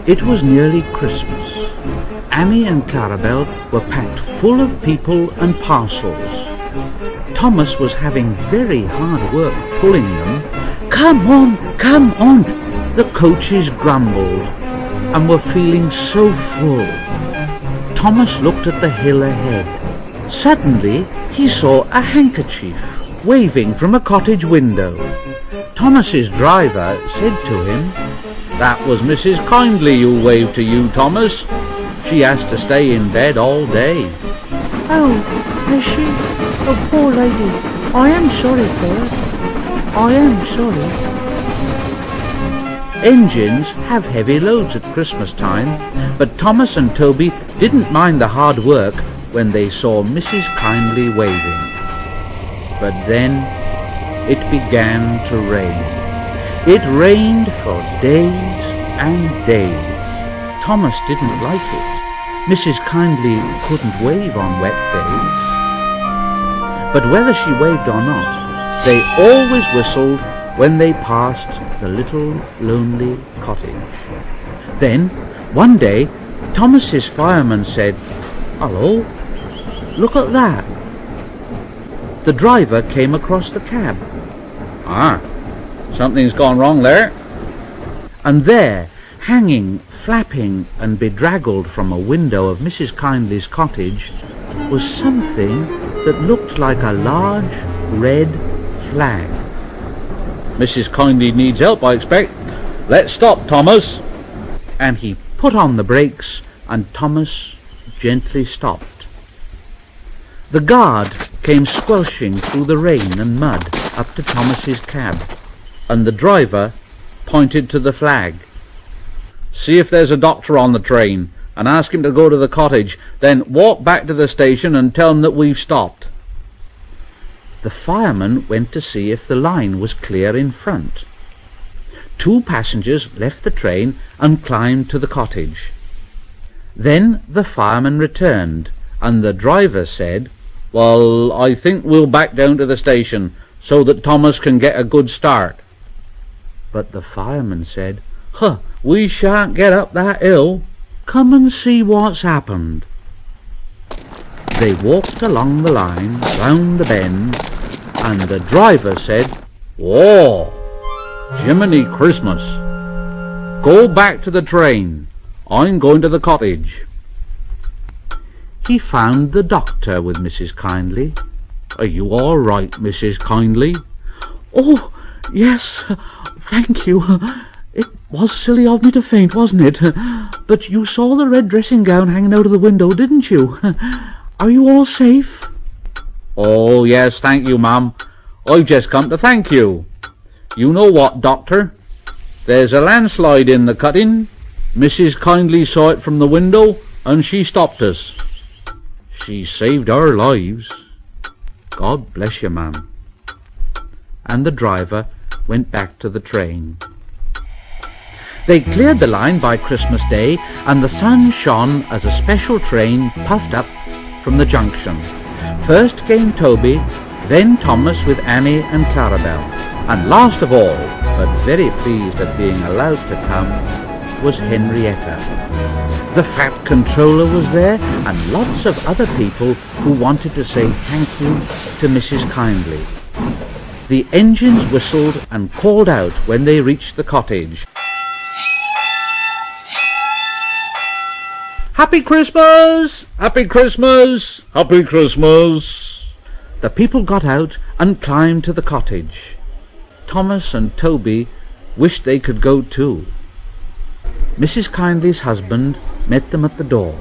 It was nearly Christmas. Annie and Clarabelle were packed full of people and parcels. Thomas was having very hard work pulling them. "Come on, come on!" The coaches grumbled and were feeling so full. Thomas looked at the hill ahead. Suddenly he saw a handkerchief waving from a cottage window. Thomas's driver said to him, "That was Mrs. Kyndley who waved to you, Thomas. She has to stay in bed all day." "Oh, has she? Oh, poor lady. I am sorry for her. I am sorry." Engines have heavy loads at Christmas time, but Thomas and Toby didn't mind the hard work when they saw Mrs. Kyndley waving. But then it began to rain. It rained for days and days. Thomas didn't like it. Mrs. Kyndley couldn't wave on wet days. But whether she waved or not, they always whistled when they passed the little lonely cottage. Then, one day, Thomas's fireman said, "Hello, look at that." The driver came across the cab. "Ah, something's gone wrong there." And there, hanging, flapping and bedraggled from a window of Mrs. Kyndley's cottage, was something that looked like a large red flag. "Mrs. Kyndley needs help, I expect. Let's stop, Thomas." And he put on the brakes, and Thomas gently stopped. The guard came squelching through the rain and mud up to Thomas's cab, and the driver pointed to the flag. "See if there's a doctor on the train, and ask him to go to the cottage. Then walk back to the station and tell him that we've stopped." The fireman went to see if the line was clear in front. 2 passengers left the train and climbed to the cottage. Then the fireman returned, and the driver said, "Well, I think we'll back down to the station so that Thomas can get a good start." But the fireman said, "Huh, we shan't get up that hill. Come and see what's happened." They walked along the line, round the bend, and the driver said, "Whoa, Jiminy Christmas. Go back to the train. I'm going to the cottage." He found the doctor with Mrs. Kyndley. "Are you all right, Mrs. Kyndley?" "Oh, yes, thank you. It was silly of me to faint, wasn't it? But you saw the red dressing gown hanging out of the window, didn't you? Are you all safe?" "Oh, yes, thank you, ma'am. I've just come to thank you. You know what, doctor? There's a landslide in the cutting. Mrs. Kyndley saw it from the window, and she stopped us. She saved our lives." "God bless you, ma'am." And the driver went back to the train. They cleared the line by Christmas Day, and the sun shone as a special train puffed up from the junction. First came Toby, then Thomas with Annie and Clarabelle, and last of all, but very pleased at being allowed to come, was Henrietta. The Fat Controller was there, and lots of other people who wanted to say thank you to Mrs. Kyndley. The engines whistled and called out when they reached the cottage. "Happy Christmas! Happy Christmas! Happy Christmas!" The people got out and climbed to the cottage. Thomas and Toby wished they could go too. Mrs. Kyndley's husband met them at the door.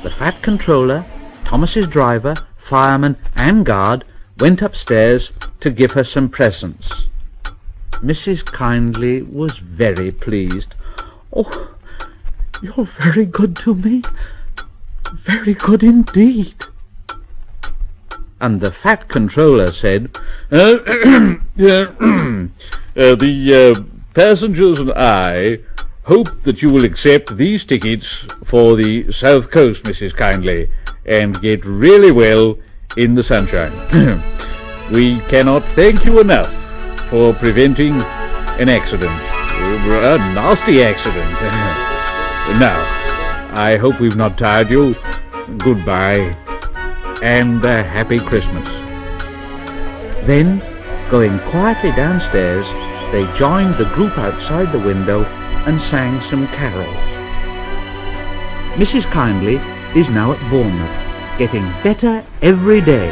The Fat Controller, Thomas's driver, fireman and guard went upstairs to give her some presents. Mrs. Kyndley was very pleased. "Oh, you're very good to me. Very good indeed." And the Fat Controller said, The passengers and I hope that you will accept these tickets for the South Coast, Mrs. Kyndley, and get really well in the sunshine. We cannot thank you enough for preventing an accident, a nasty accident. Now, I hope we've not tired you. Goodbye, and a happy Christmas. Then, going quietly downstairs, they joined the group outside the window and sang some carols. Mrs. Kyndley is now at Bournemouth, getting better every day,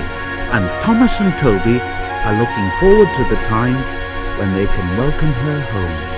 and Thomas and Toby are looking forward to the time when they can welcome her home.